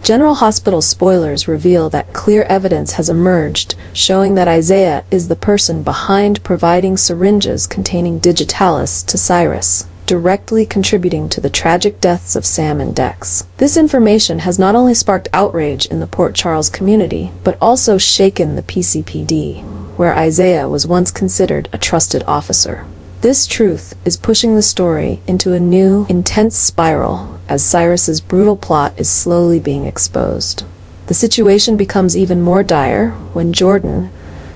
General Hospital spoilers reveal that clear evidence has emerged showing that Isaiah is the person behind providing syringes containing Digitalis to Cyrus, directly contributing to the tragic deaths of Sam and Dex. This information has not only sparked outrage in the Port Charles community, but also shaken the PCPD, where Isaiah was once considered a trusted officer. This truth is pushing the story into a new, intense spiral as Cyrus's brutal plot is slowly being exposed. The situation becomes even more dire when Jordan,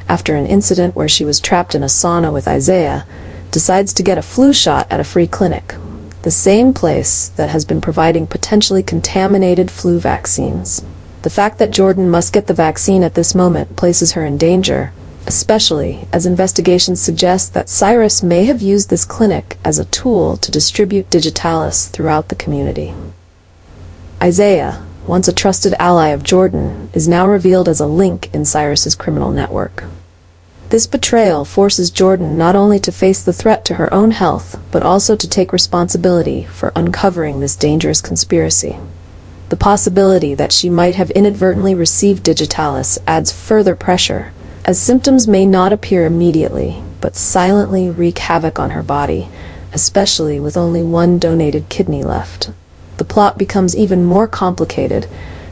after an incident where she was trapped in a sauna with Isaiah, decides to get a flu shot at a free clinic, the same place that has been providing potentially contaminated flu vaccines. The fact that Jordan must get the vaccine at this moment places her in danger, especially as investigations suggest that Cyrus may have used this clinic as a tool to distribute Digitalis throughout the community. Isaiah, once a trusted ally of Jordan, is now revealed as a link in Cyrus's criminal network. This betrayal forces Jordan not only to face the threat to her own health, but also to take responsibility for uncovering this dangerous conspiracy. The possibility that she might have inadvertently received Digitalis adds further pressure, as symptoms may not appear immediately, but silently wreak havoc on her body, especially with only one donated kidney left. The plot becomes even more complicated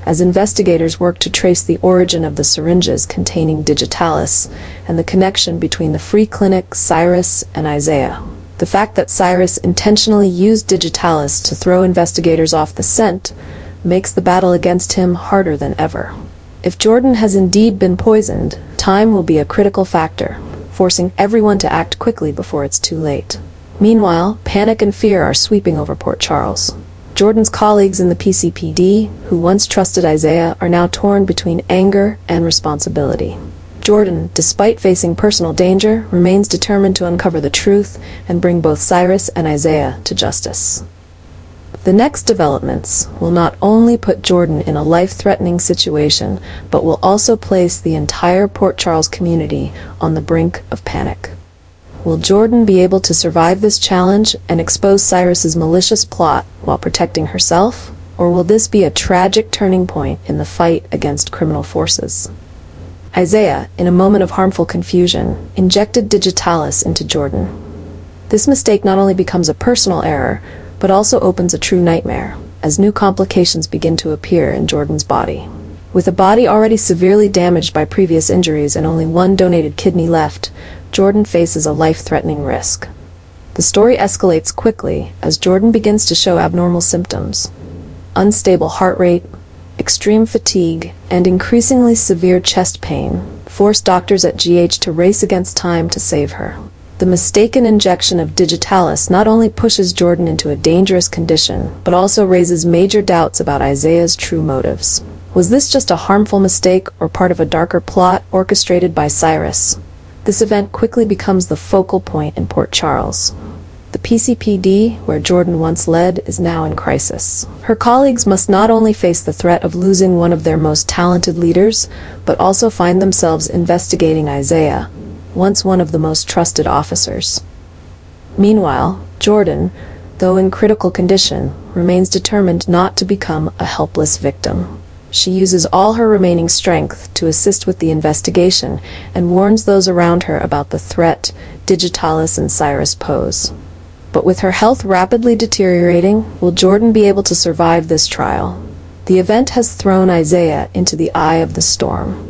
as investigators work to trace the origin of the syringes containing Digitalis and the connection between the free clinic, Cyrus, and Isaiah. The fact that Cyrus intentionally used Digitalis to throw investigators off the scent makes the battle against him harder than ever. If Jordan has indeed been poisoned, time will be a critical factor, forcing everyone to act quickly before it's too late. Meanwhile, panic and fear are sweeping over Port Charles. Jordan's colleagues in the PCPD, who once trusted Isaiah, are now torn between anger and responsibility. Jordan, despite facing personal danger, remains determined to uncover the truth and bring both Cyrus and Isaiah to justice. The next developments will not only put Jordan in a life-threatening situation, but will also place the entire Port Charles community on the brink of panic. Will Jordan be able to survive this challenge and expose Cyrus's malicious plot while protecting herself? Or will this be a tragic turning point in the fight against criminal forces? Isaiah, in a moment of harmful confusion, injected Digitalis into Jordan. This mistake not only becomes a personal error, but also opens a true nightmare, as new complications begin to appear in Jordan's body. With a body already severely damaged by previous injuries and only one donated kidney left, Jordan faces a life-threatening risk. The story escalates quickly as Jordan begins to show abnormal symptoms. Unstable heart rate, extreme fatigue, and increasingly severe chest pain force doctors at GH to race against time to save her. The mistaken injection of Digitalis not only pushes Jordan into a dangerous condition, but also raises major doubts about Isaiah's true motives. Was this just a harmful mistake or part of a darker plot orchestrated by Cyrus? This event quickly becomes the focal point in Port Charles. The PCPD, where Jordan once led, is now in crisis. Her colleagues must not only face the threat of losing one of their most talented leaders, but also find themselves investigating Isaiah, once one of the most trusted officers. Meanwhile, Jordan, though in critical condition, remains determined not to become a helpless victim. She uses all her remaining strength to assist with the investigation and warns those around her about the threat Digitalis and Cyrus pose. But with her health rapidly deteriorating, will Jordan be able to survive this trial? The event has thrown Isaiah into the eye of the storm.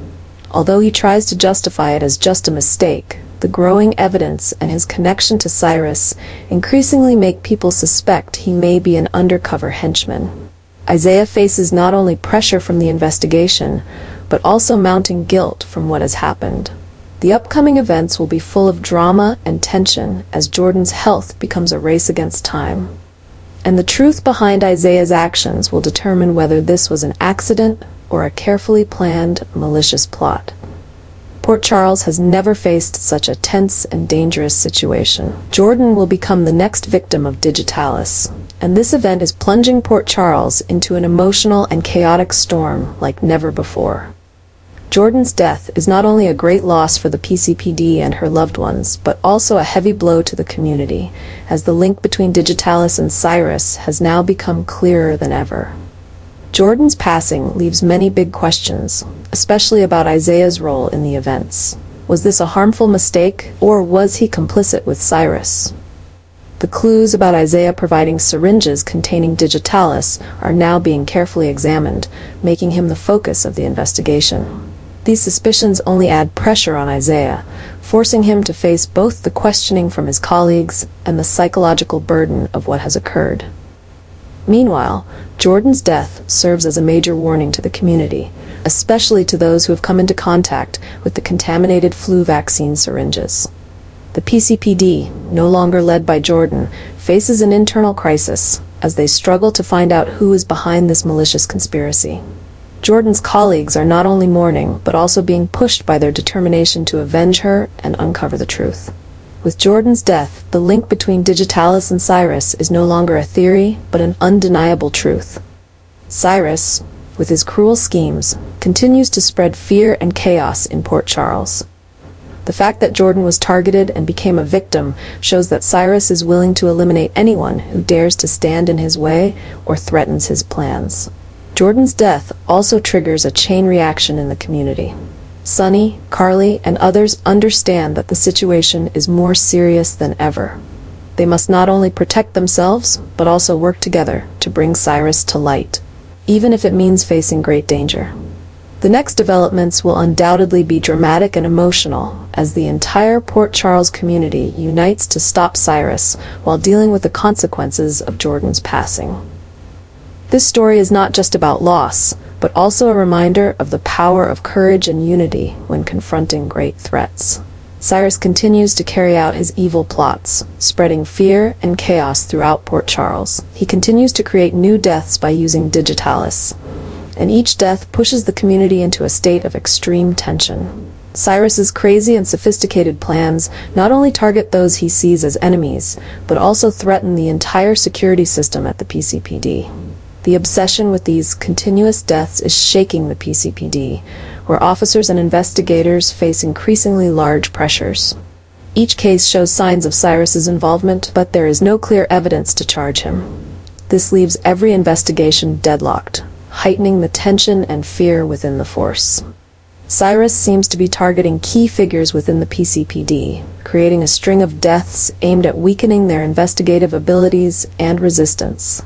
Although he tries to justify it as just a mistake, the growing evidence and his connection to Cyrus increasingly make people suspect he may be an undercover henchman. Isaiah faces not only pressure from the investigation, but also mounting guilt from what has happened. The upcoming events will be full of drama and tension as Jordan's health becomes a race against time. And the truth behind Isaiah's actions will determine whether this was an accident or a carefully planned, malicious plot. Port Charles has never faced such a tense and dangerous situation. Jordan will become the next victim of Digitalis, and this event is plunging Port Charles into an emotional and chaotic storm like never before. Jordan's death is not only a great loss for the PCPD and her loved ones, but also a heavy blow to the community, as the link between Digitalis and Cyrus has now become clearer than ever. Jordan's passing leaves many big questions, especially about Isaiah's role in the events. Was this a harmful mistake, or was he complicit with Cyrus? The clues about Isaiah providing syringes containing Digitalis are now being carefully examined, making him the focus of the investigation. These suspicions only add pressure on Isaiah, forcing him to face both the questioning from his colleagues and the psychological burden of what has occurred. Meanwhile, Jordan's death serves as a major warning to the community, especially to those who have come into contact with the contaminated flu vaccine syringes. The PCPD, no longer led by Jordan, faces an internal crisis as they struggle to find out who is behind this malicious conspiracy. Jordan's colleagues are not only mourning, but also being pushed by their determination to avenge her and uncover the truth. With Jordan's death, the link between Digitalis and Cyrus is no longer a theory, but an undeniable truth. Cyrus, with his cruel schemes, continues to spread fear and chaos in Port Charles. The fact that Jordan was targeted and became a victim shows that Cyrus is willing to eliminate anyone who dares to stand in his way or threatens his plans. Jordan's death also triggers a chain reaction in the community. Sonny, Carly, and others understand that the situation is more serious than ever. They must not only protect themselves, but also work together to bring Cyrus to light, even if it means facing great danger. The next developments will undoubtedly be dramatic and emotional, as the entire Port Charles community unites to stop Cyrus while dealing with the consequences of Jordan's passing. This story is not just about loss, but also a reminder of the power of courage and unity when confronting great threats. Cyrus continues to carry out his evil plots, spreading fear and chaos throughout Port Charles. He continues to create new deaths by using Digitalis, and each death pushes the community into a state of extreme tension. Cyrus's crazy and sophisticated plans not only target those he sees as enemies, but also threaten the entire security system at the PCPD. The obsession with these continuous deaths is shaking the PCPD, where officers and investigators face increasingly large pressures. Each case shows signs of Cyrus's involvement, but there is no clear evidence to charge him. This leaves every investigation deadlocked, heightening the tension and fear within the force. Cyrus seems to be targeting key figures within the PCPD, creating a string of deaths aimed at weakening their investigative abilities and resistance.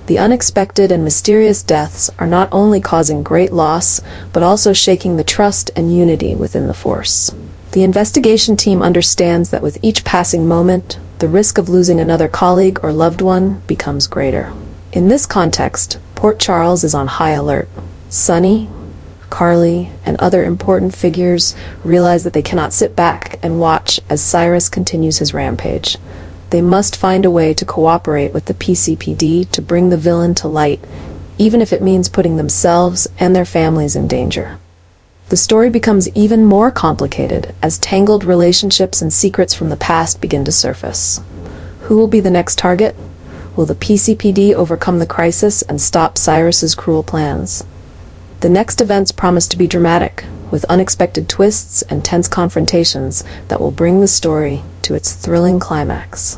The unexpected and mysterious deaths are not only causing great loss, but also shaking the trust and unity within the force. The investigation team understands that with each passing moment, the risk of losing another colleague or loved one becomes greater. In this context, Port Charles is on high alert. Sonny, Carly, and other important figures realize that they cannot sit back and watch as Cyrus continues his rampage. They must find a way to cooperate with the PCPD to bring the villain to light, even if it means putting themselves and their families in danger. The story becomes even more complicated as tangled relationships and secrets from the past begin to surface. Who will be the next target? Will the PCPD overcome the crisis and stop Cyrus's cruel plans? The next events promise to be dramatic, with unexpected twists and tense confrontations that will bring the story to its thrilling climax.